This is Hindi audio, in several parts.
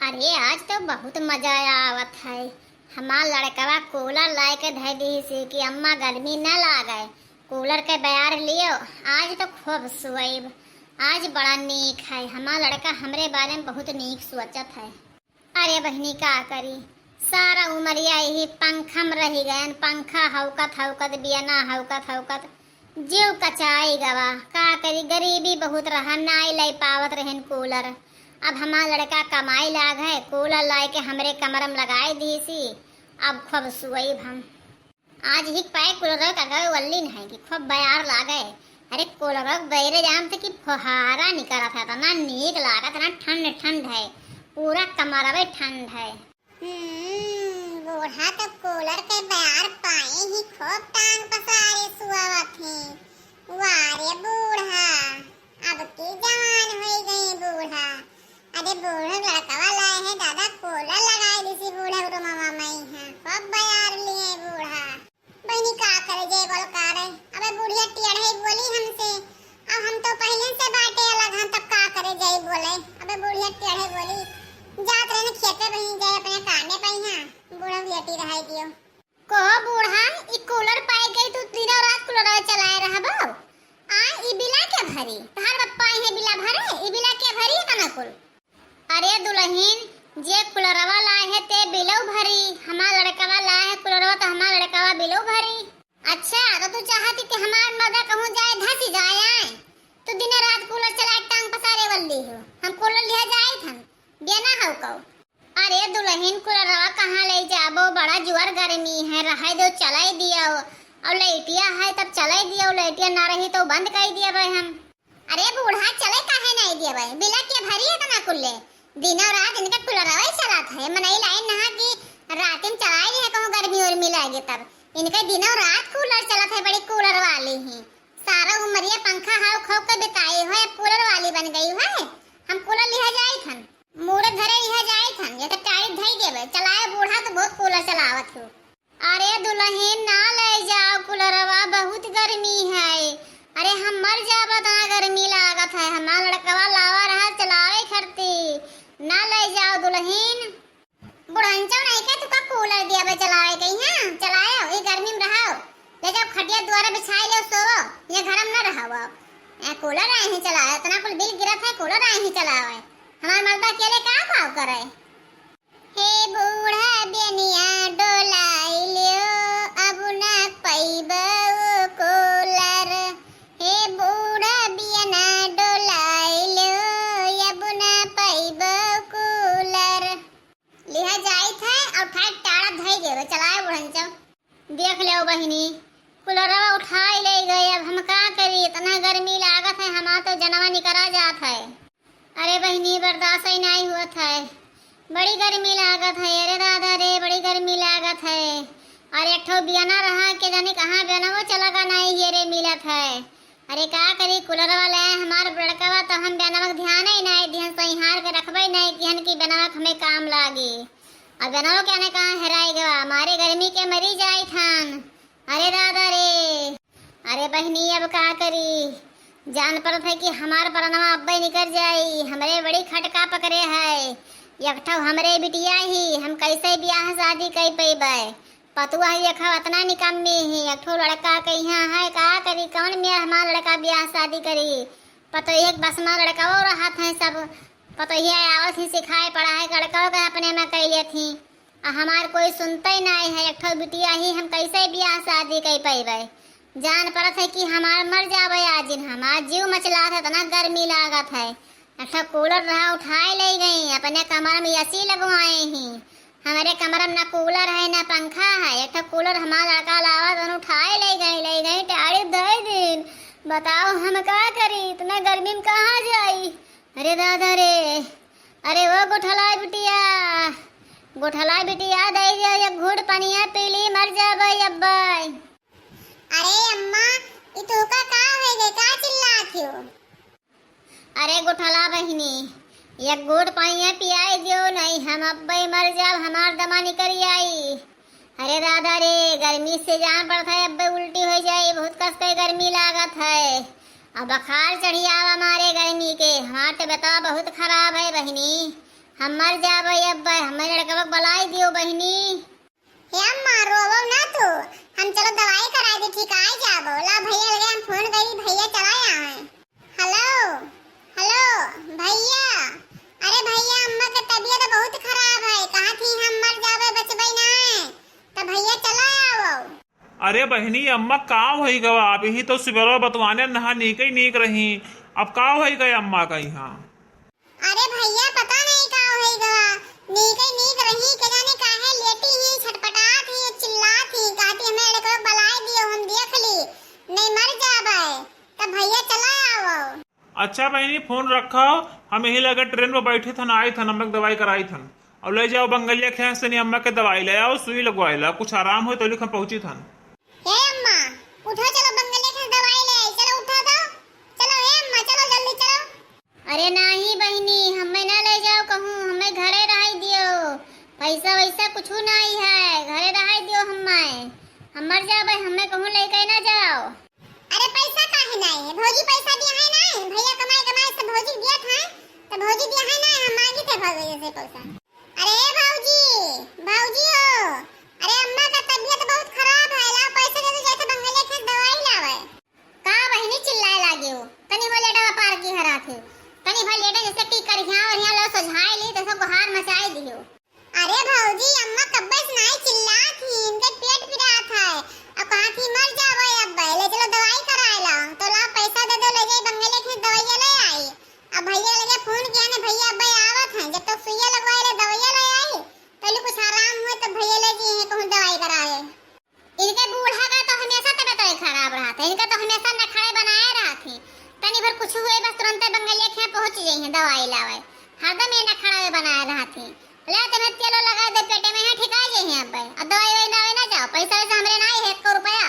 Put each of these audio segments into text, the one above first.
अरे आज तो बहुत मजा आवत है। हमार लड़कवा कूलर लाए के धै दी से कि अम्मा गर्मी न लागे, कूलर के बयार लियो। आज तो खूब सुईब, आज बड़ा नीक है। हमार लड़का हमरे बारे में बहुत नीक सोचत है। अरे बहनी का करी, सारा उमरिया यही पंखा में रही गयन। पंखा हौकत हौकत बियना हौकत हौकत जीव कचाई गवा। का करी, गरीबी बहुत रहा, नाई लाई पावत रहन कूलर। अब हमार लड़का कमाई लाग है, कूलर लाए के हमरे कमरम लगाए दी सी। अब खूब सुई हम आज ही पाए कूलर का गए वल्ली है कि खूब बयार लागे। अरे कूलर बैरे जाम थे कि फुहारा निकला था, ना नीक लागत, ना ठंड ठंड है, पूरा कमरवे ठंड है। बूढ़ा तो कूलर के बयार पाए ही खूब टांग पसारे सुआवत है। वारे बूढ़ा, अब की जवान हो गई बूढ़ा। अरे बूढ़ा लड़कवा लाए है दादा, कूलर लगाए दिसी बूढ़ा रो मामा मई है, खूब बयार लिए बूढ़ा। बहनी का करे जे बोल करे, अबे बुढ़िया टेढ़े बोली हमसे। अब हम तो पहले से बाटे अलग, हम तब का करे जे बोले। अबे बुढ़िया टेढ़े बोली, जात रहे खेत में बहनी जाए अपने काने पई हां, बूढ़ा लेटी रह दियो। को बूढ़ा ई कूलर पाई गई, तू दिन और रात कूलर चलाए रहबो। आ ई बिला के भरी, तहार बप्पा है बिला भरे, ई बिला के भरी कना कुल। अरे दुल्हन, जे कुलरवा लाए है ते बिलो भरी, हमार लड़कवा लाए है कुलरवा तो हमार लड़कवा बिलो भरी। अच्छा तो तू चाहती कि हमार मर्दा कहूं जाए धसी जाए आए, तो दिन रात कूलर चलाए टांग पसारे वल्ली हो। हम कूलर लिया जाए थन देना हौ कौ। अरे दुल्हन, कुलरवा कहां ले जाबो, बड़ा जुआर गर्मी है, रहे दो चलाई दियो। और लाइटिया है तब चलाई दियो, लाइटिया ना रही तो बंद कर दिया भाई हम। अरे बूढ़ा चले काहे नहीं दिया भाई, बिला के भरी है तना कुल्ले। दिन और रात इनका कूलरवा चलात है, मनई लाइन नहा की रात में चलाई है, कहूं गर्मी और मिलाएगी तब इनका दिन और रात कूलर चलत है। बड़ी कूलर वाली ही सारा उमरिया पंखा हाउ खाउ के बिताई है, कूलर वाली बन गई है। हम कूलर लिया जाए थन, मूरे घरे लिया जाए थन, ये तो टाइट धई देबे चलाए बूढ़ा तो बहुत कूलर चलावत हो। अरे दुल्हन ना ले जाओ कूलरवा, बहुत गर्मी है। अरे हम मर जाबो, तना गर्मी लागत है। हमार लड़कवा लावा रहा चलावे खरती, ना ले जाओ दुल्हन। बुढ़ंचो नहीं के तुका कूलर दिया बे चलावे कहीं हां, चलाओ ये गर्मी में रहो, ले जाओ खटिया द्वारा बिछाई लो सोवो, ये घर में न रहो। ए कूलर आए ही चलाओ, इतना कुल बिल गिरत है, कूलर आए ही चलावे। हमार मर्दा अकेले का काम करे। हे बूढ़ा बेनिया डोलाई लियो, अब ना पैबो कूलर। हे बूढ़ा बियना डोलाई लियो, अब ना पैबो कूलर। लिहा जाई था और ठाट टाड़ा धई देवे चलाए बुढ़ंचो। देख ले बहिनी, कूलरवा उठाई ले गए, अब हम का करी, इतना गर्मी लागत है, हमार तो जनवा निकरा जात है। अरे बहिनी बर्दाश्त ही नहीं हुआ है, बड़ी गर्मी लागत है। अरे दादा रे बड़ी गर्मी लागत है। और एक ठो बियाना रहा के जाने कहाँ बियाना वो चला का नहीं ये रे मिलत है। अरे का करी, कूलर वाले हमार बड़कवा तो हम बियाना ध्यान ही नहीं ध्यान सही हार के रखबे नहीं कि हन की बियाना हमें काम लागी। अब बियाना के आने कहाँ हेराई गवा, हमारे गर्मी के मरी जाए थान। अरे दादा रे, अरे बहनी अब का करी, जान पड़त है कि हमार परनवा अब्बे निकल जाई, हमरे बड़ी खटका पकड़े है। एकठो हमरे बिटिया ही, हम कैसे ब्याह शादी कर पेबे। पतुआ ही देखा इतना निकम्मी ही, एकठो लड़का के यहाँ है, का करी कौन मेरा हमार लड़का ब्याह शादी करी। पतो एक बस में लड़का वो रहत है, सब पतो ही आवत ही सिखाए पढ़ाए लड़का के अपने में कैले थी। हमार कोई सुनते ही नहीं है, एकठो बिटिया ही, हम कैसे ब्याह शादी कर पेबे। जान पड़त है कि हमार मर जावे आज, हमार जीव मचलात है, इतना गर्मी लागत है। अच्छा कूलर रहा उठाए ले गई, अपने कमर में एसी लगवाए ही। हमारे कमर में ना कूलर है ना पंखा है, एक कूलर हमारा लड़का लावा दोनों उठाए ले गई टाड़ी दे दिन। बताओ हम क्या करी, इतना गर्मी में कहाँ जाई। अरे दादा रे, अरे वो गोठला बिटिया, गोठला बिटिया दे दिया, एक घूट पनिया पीली मर जाबे अब्बा। अरे अम्मा ई तो का है गे, का चिल्लात हो। अरे गोठला बहिनी, एक घूट पानी पियाई दियो, नहीं हम अब्बे मर जाब, हमार दमा निकल आई। अरे दादा रे, गर्मी से जान पड़ता है, अब्बे उल्टी हो जाए, बहुत कस के गर्मी लागत है। अब बुखार चढ़ी आवा हमारे गर्मी के, हमार तो बताओ बहुत खराब है बहिनी। हम मर जाबे अब हमें लड़का बुलाई दियो बहनी। हे अम्मा रोवो ना तू, हम चलो दवाई करा दे ठीक आ जाबो। ला भैया लगे हम फोन करी, भैया चला आए। हेलो हेलो भैया, अरे भैया अम्मा की तबीयत बहुत खराब है, कहा थी हम मर जाबे बचबे ना तो भैया चला आओ। अरे बहनी अम्मा का होई गवा, अभी ही तो सुबह बतवाने नहा नीक ही नीक रही, अब का होई गए अम्मा का यहाँ। अरे भैया पता नहीं का होई गवा, नीक ही नीक रही के जाने काहे लेटी ही छटपटात ही चिल्लात ही, कहती हमें लड़का बुलाई दियो हम देख ली नहीं मर जाबे तो भैया चला आओ। अच्छा बहनी फोन रखो, हम यही लगे ट्रेन में बैठे थन, आए थन हम लोग दवाई कराई थन, और ले जाओ बंगलिया खेत से नहीं अम्मा के दवाई ले आओ, सुई लगवाई ला, कुछ आराम हो तो लिख हम पहुंची थन। हे अम्मा उठो, चलो बंगले के दवाई ले, चलो उठो तो, चलो हे अम्मा चलो जल्दी चलो। अरे नहीं बहनी, हमें ना ले जाओ कहूँ, हमें घरे रह दियो, पैसा वैसा कुछ नहीं है, घरे रह दियो हमें, हम मर जाबे, हमें कहूँ लेके ना जाओ। अरे पैसा काहे नहीं है, भौजी पैसा दिया है ना, भैया कमाए कमाए से भौजी दिया था तो भौजी दिया है ना, हम मांगी थे भौजी से पैसा। अरे भौजी भौजी हो, अरे अम्मा का तबीयत बहुत खराब है, ला पैसा दे दो जैसे बंगले के दवाई लावे। का बहनी चिल्लाए लागे हो, तनी भर लेटा पार की हरा थे, तनी भर लेटा जैसे टिक कर यहाँ और यहाँ लो सझाए ली तो सब हार मचाए दियो। अरे भौजी अम्मा कब्बे से नहीं चिल्ला थी, इनके पेट पिरात है, अब कहा थी मर जावे अब ले चलो दवाई कराए ला, तो ला पैसा दे दो ले जाई बंगले के दवाई ले आई। अब भैया लगे फोन किया ने, भैया अब आवत हैं, जब तक सुइया लगवाए ले दवाई ले आई पहले कुछ आराम हुए तो भैया ले जी है कहूं दवाई कराए। इनके बूढ़ा का तो हमेशा तबीयत खराब रहा था, इनका तो हमेशा नखड़े बनाए रहा थी, तनी भर कुछ हुए बस तुरंत बंगलिया के पहुंच जाई है दवाई लावे, हरदम ये नखड़ा बनाए रहा थी, ले तने तेलो लगा दे पेटे में है ठिका जाई है अब दवाई वाई लावे ना जाओ, पैसा वैसा हमरे नहीं है 1 रुपया।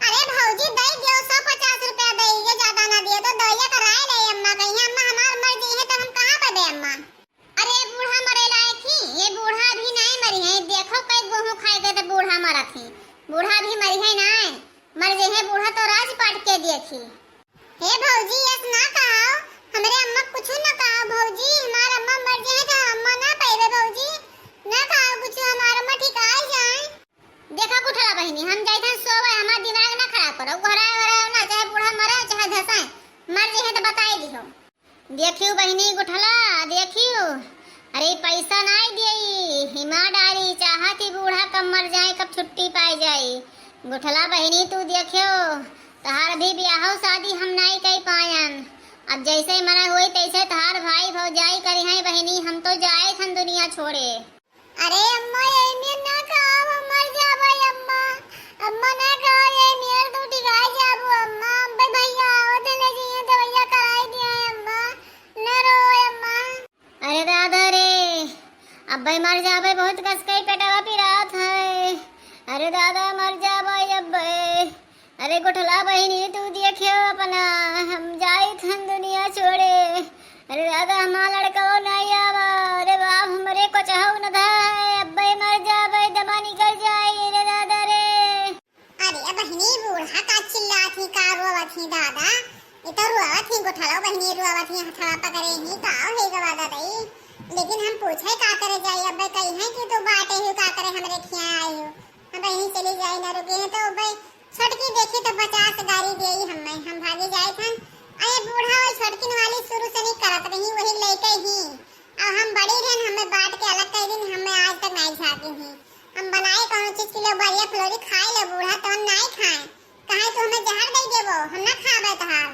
अरे भौजी दे दियो 150 रुपया दे, ये ज्यादा ना दिए तो दवाई कराए ले अम्मा कहीं, अम्मा हमार मर गई है तो हम कहां पे दे अम्मा। अरे बूढ़ा मरे लायक थी, ये बूढ़ा भी नहीं मरी है, देखो कई गेहूं खाए गए तो बूढ़ा मरा थी, बूढ़ा भी मरी है ना, मर गई है बूढ़ा तो राज पाट के दिए थी। हे भौजी ऐसा ना कहो, हमरे अम्मा कुछ ना कहो भौजी, हमार अम्मा मर गई है तो अम्मा ना पाइबे भौजी, ना कहो कुछ, हमार अम्मा ठीक आ जाए। देखा गुठला बहनी, हम जाई थे सोवे, हमारा दिमाग ना खराब करो, घरा घरा ना चाहे बूढ़ा मरे चाहे धसाए, मर जे है तो बताई दिहो। देखियो बहनी गुठला देखियो, अरे पैसा नहीं दिए, हिमा डाली चाहती बूढ़ा कब मर जाए कब छुट्टी पाई जाए। गुठला बहनी तू देखियो, तहार भी ब्याह शादी हम नहीं कर पायन, अब जैसे मना हुई तैसे तहार भाई भौजाई करी है बहनी, हम तो जाए थन दुनिया छोड़े। अरे अम्मा ये में ना कहो हम मर जाबे अम्मा, अम्मा ना कहो ये मेर तो टिका जाबो अम्मा, अबे भैया आवत ले जी दवाई कराई दिया है अम्मा, ना रो अम्मा। अरे दादा रे, अब भाई मर जाबे, बहुत कस के पेटवा पिरात है, अरे दादा मर जाबे अब। अरे गुठला बहनी तू देखियो अपना, हम जाई थन दुनिया छोड़े, अरे दादा हमारा लड़का नहीं आवा, अरे बाप हमरे को चाहो न था, अब भाई मर जाबे दमा निकल जाए रे दादा रे। अरे बहनी बूढ़ा का चिल्ला थी का रोवा थी दादा, ये तो रोवा थी गुठला बहनी रोवा थी, हथवा पकड़े ही का हे गवा दादाई, लेकिन हम पूछे का करे जाई, अब कही है कि तू बाटे हो का करे हमरे खिया आई हो, हम यहीं चली जाई ना रुके हैं तो भाई छटकी देखी तो 50 गाड़ी देई हम भागे जाए थन। अरे बूढ़ा और छटकिन वाली शुरू से नहीं करत रही, वही लेके ही, अब हम बड़ी रहन हमें बांट के अलग कर दिन, हमें आज तक नहीं झाके ही, हम बनाए कौन चीज के लिए बढ़िया फ्लोरी खाए ले बूढ़ा तो हम नहीं खाए, कहे तो हमें जहर दे देबो, हम ना खाबे तहार,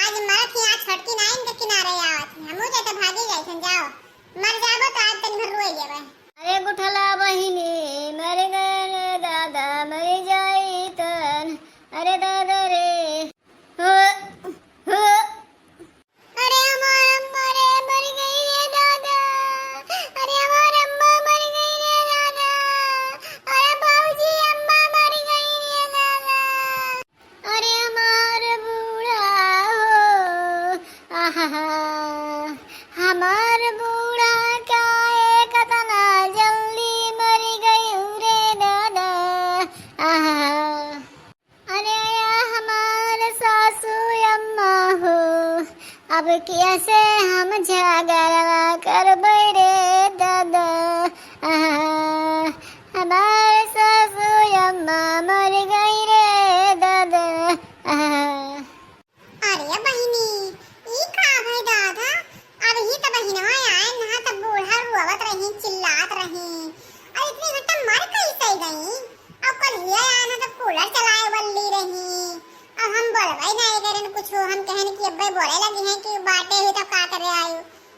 आज मरत ही आज छटकी नहीं के किनारे आवत, हमहू जाते भागे जाए थन, जाओ मर जाबो तो आज तक भर रोए जेबे। अरे गुठला बहिनी मर गए दादा मर जाई तन, अरे दादा रे हो, हो। अरे हमार अम्मा रे मर गई रे दादा, अरे हमार अम्मा मर गई रे दादा, अरे बाबूजी अम्मा मर गई रे दादा, अरे हमार बूढ़ा हो, आहा हमार बूढ़ा गई। अब कल हिया आना तो कूलर चलाए बल्ली रही। अब हम बोलबई नहीं करन कुछ, हम कहन कि अब्बे बोले लगे हैं कि बाटे हुई तो का करे आयु।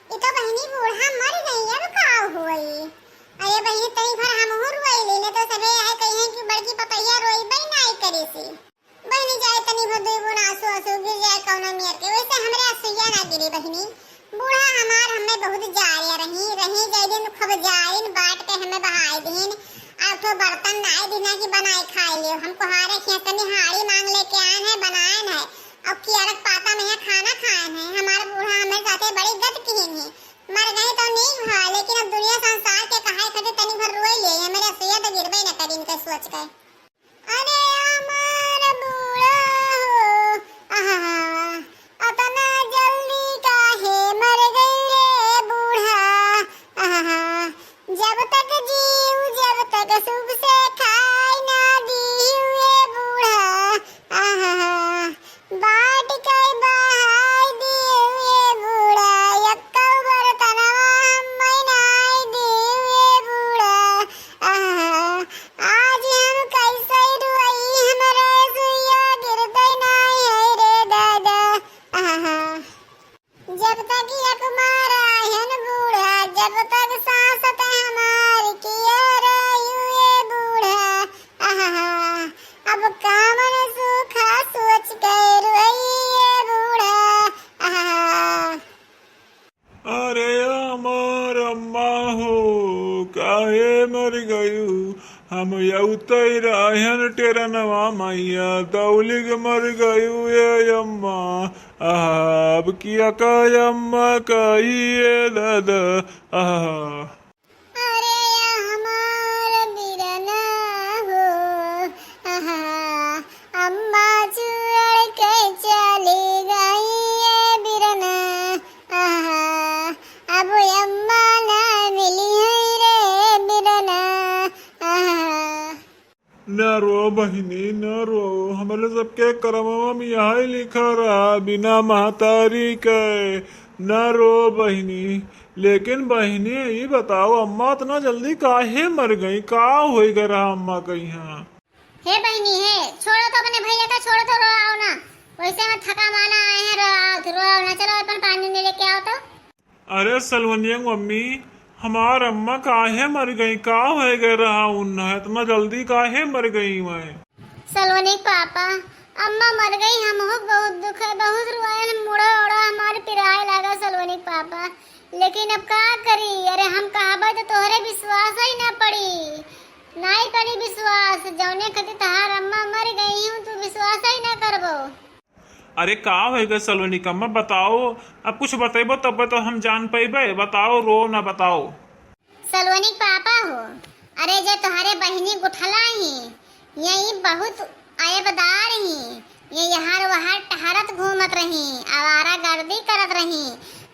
ये तो बहनी बूढ़ा मर गई, अब का हुई। अरे बहनी तई भर हम हो रोई ले तो सबे आए कहिए कि बड़की पपैया रोई बई नहीं करे सी। बहनी जाए तनी भर दुई बुन आंसू आंसू गिर जाए कौना मेर के, वैसे हमरे आंसुया ना गिरी बहनी। बूढ़ा हमार हमें बहुत जारिया रही जाए दिन खूब जाइन बाट के हमें बहाई दिन। अब तो बर्तन नाई दिना की बनाए खाए लियो। हमको हारे खेतनी हाड़ी मांग लेके आए हैं बनाए है। अब कियारक पाता में यहाँ खाना खाए हैं। हमारा बूढ़ा हमें साथे बड़ी गद किहिन है। मर गए तो नहीं भा, लेकिन अब दुनिया संसार के कहाई खातिर तनी भर रोई ले। मेरे सुइया तो गिरबे न करी इनके सोच के। अरे हमारा बूढ़ा हो, आहा अतना जल्दी काहे मर गई रे बूढ़ा। आहा जब तक जीव जब तक सुख से खाए ना दीवे बूढ़ा। आहा बाट के बहाई दीवे बूढ़ा, यक्का बर्तनवा हमें नाई दीवे बूढ़ा। आहा आज हम कैसे रुई हमरे सुइया गिरते नहीं है रे दादा। आहा जब तक यक मारा है बूढ़ा, जब तक सांसत हमारी किया रही बूढ़ा। आहा अब कामन सुखा सोच कर रोइए बूढ़ा। आहा अरे हमार अम्मा हो काहे मर गयू, हम यउतई रहन टेरनवा मैया दौली के मर गयू ये अम्मा। अब किया कह अम्मा कहिए दादा। आहा अरे हमार बिरना हो, आहा अम्मा छुड़ के चली गई है बिरना। आहा अब अम्मा ना मिली है रे बिरना। आहा न रो बहिनी न रो, हमारे सबके कर्मवा में यही लिखा रहा बिना महतारी के। न रो बहिनी। लेकिन बहिनी ये बताओ अम्मा इतना जल्दी काहे मर गई, का हो गया अम्मा कहीं? हे बहनी है, छोड़ो तो अपने भैया का, छोड़ो तो रो आओ ना। वैसे में थका माना आए हैं, रो आओ ना। चलो अपन पानी ले लेके आओ तो। अरे सलवनिया मम्मी हमार अम्मा काहे मर गई, का हो गया उन्हें इतना जल्दी काहे मर गई? मैं सलोनी पापा अम्मा मर गई, हम हो बहुत दुख है, बहुत रुआए, मुड़ा उड़ा हमारे पिराए लगा सलोनी पापा। लेकिन अब का करी? अरे हम कहाबा तो तोहरे विश्वास ही ना पड़ी, नहीं करी विश्वास। जौने खती तहार अम्मा मर गई हूँ तू विश्वास ही ना करबो। अरे का हो गया सलोनी का अम्मा बताओ, अब कुछ बतेबो तब तो हम जान पेबे। बताओ रो ना बताओ। सलोनी पापा हो, अरे जे तुम्हारे बहनी गुठला ही यही बहुत आयबदार ही, ये यहाँ वहाँ टहरत घूमत रही, आवारा गर्दी करत रही।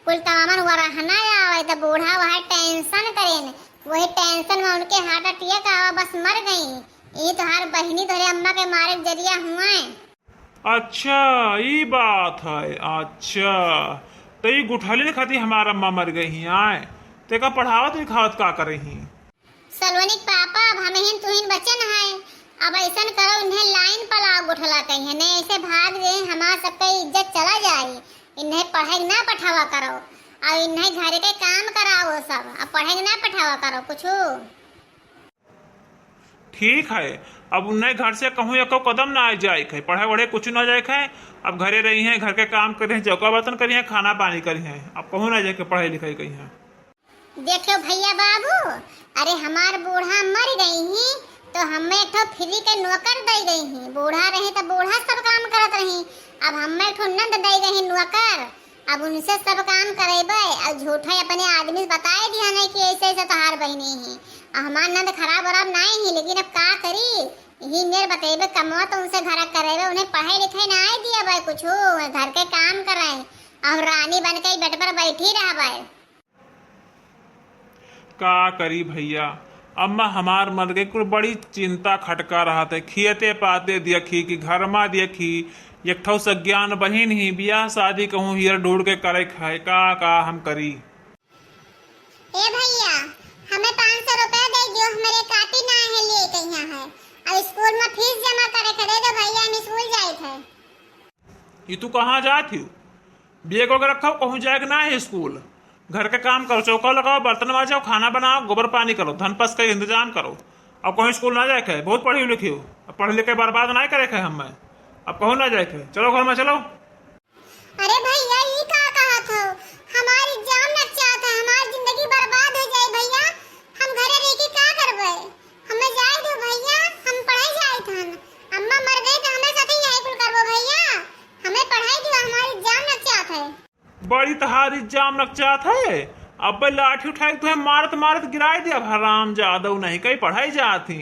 कुल तमामन वरहना आवे तो बूढ़ा वहाँ टेंशन करेन, वही टेंशन में उनके हार्ट अटैक आवा, बस मर गई। ये तुम्हार बहनी तोहरे अम्मा के मारे जरिया हुआ है। अच्छा ये बात है। अच्छा तो ये गुठली खाती हमारा अम्मा मर गई आए तेका पढ़ावत लिखावत का कर रही? सलोनी पापा अब हमें तुहिन बचन है, अब ऐसा करो इन्हें लाइन पलाओ गुठला कहीं नहीं, ऐसे भाग दे हमारा सबका इज्जत चला जाए। इन्हें पढ़े ना पठावा करो और इन्हें घर के काम कराओ सब, अब पढ़े ना पठावा करो कुछ। ठीक है अब उन्हें घर से कहूँ एको कदम ना आ जाए है, पढ़े वढ़े कुछ ना जाए है। अब घरे रही हैं, घर के काम करी हैं, चौका बर्तन करी हैं, खाना पानी करी हैं, अब कहूँ ना जाए पढ़ाई लिखाई कही है। देखो भैया बाबू, अरे हमार बूढ़ा मर गई ही तो हमें एक ठो फ्री के नौकर दे गई ही। बूढ़ा रही तो बूढ़ा सब काम करत रही, अब हमें एक ठो नंद दे गई नौकर, अब उनसे सब काम करेबे। और झूठे अपने आदमी बताए दिया नहीं कि ऐसे ऐसे तहार बहनी है, हमार नंद खराब वराब नहीं है। लेकिन अब का करी, यही मेरे बतेबे कमवा तो उनसे घर करेबे, उन्हें पढ़ाई लिखाई ना आई दिया भाई कुछ, घर के काम कराए और रानी बन के बेड पर बैठी रह भाई। का करी भैया, अम्मा हमार मर गई, कुल बड़ी चिंता खटका रहा था। खियते पाते देखी कि घर में देखी एक ठो सज्ञान बहिन ही बियाह शादी कहूँ हियर ढूंढ के करे खाए, का हम करी? ए भैया हमें 500 रुपया दे दियो, हमारे काटी ना है ले कहिया है। ये तू कहाँ जाती हो? बैग वगैरह रखो, कहूँ जाएगा ना है स्कूल। घर के काम करो, चौका लगाओ, बर्तन मांजो, खाना बनाओ, गोबर पानी करो, धन पस का इंतजाम करो। अब कहीं स्कूल ना जाए के, बहुत पढ़ी लिखी हो, अब पढ़ लिख के बर्बाद ना करे के हम। अब कहूँ ना जाए के, चलो घर में चलो। अरे भैया ये का कहा था, हमारी जान न चाहता, हमारी जिंदगी बर्बाद हो जाए भैया। हम घरे रह के का करबे? हमें जाए दो भैया, हम पढ़ाई जाए थन। अम्मा मर गई तो हमें साथ ही यही कुल करबो भैया। हमें पढ़ाई दो, हमारी जान न चाहता है। बड़ी तहारी जाम नकचात है। अब लाठी उठाई तुम्हें मारत मारत गिराई दिया। हराम जादव नहीं कहीं पढ़ाई जाती।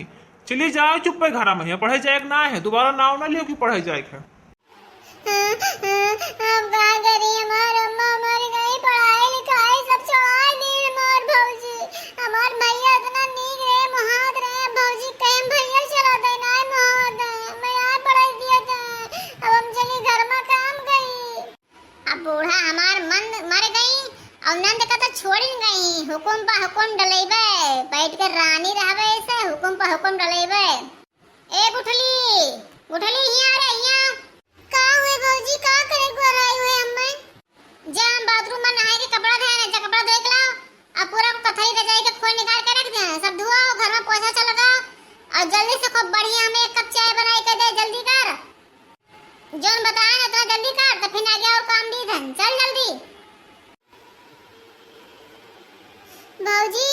चली जाओ चुप पे घर में, पढ़ाई जाए ना है, दोबारा नाव ना लियो कि पढ़ाई जाए है। हम का करी, हमार अम्मा मर गई, पढ़ाई लिखाई सब छोड़ा दी हमार भौजी। हमार भैया इतना नीक रहे, महात रहे, भौजी कहीं भैया चला दे ना महात मैं यहाँ पढ़ाई दिया था। अब हम चली घर में काम गई। अब बूढ़ा हमार मन मर गई और नंद का तो छोड़ ही गई। हुकुम पर हुकुम डलेबे, बैठ कर रानी रहबे से हुकुम पर हुकुम डलेबे। ए गुठली गुठली यहाँ रे यहाँ। का हुए भौजी, का करे गोराई हुए अम्मा? जा हम बाथरूम में नहाए के कपड़ा धोए ना, जा कपड़ा धोए के लाओ। अब पूरा कथई रजाई के खोल निकाल के रख दे, सब धुओ, घर में पोछा सा लगाओ और जल्दी से खूब बढ़िया हमें एक कप चाय बनाई के दे, जल्दी कर। जोन बताया ना उतना जल्दी कर, तो फिर आगे और काम दी धन, चल जल्दी। भौजी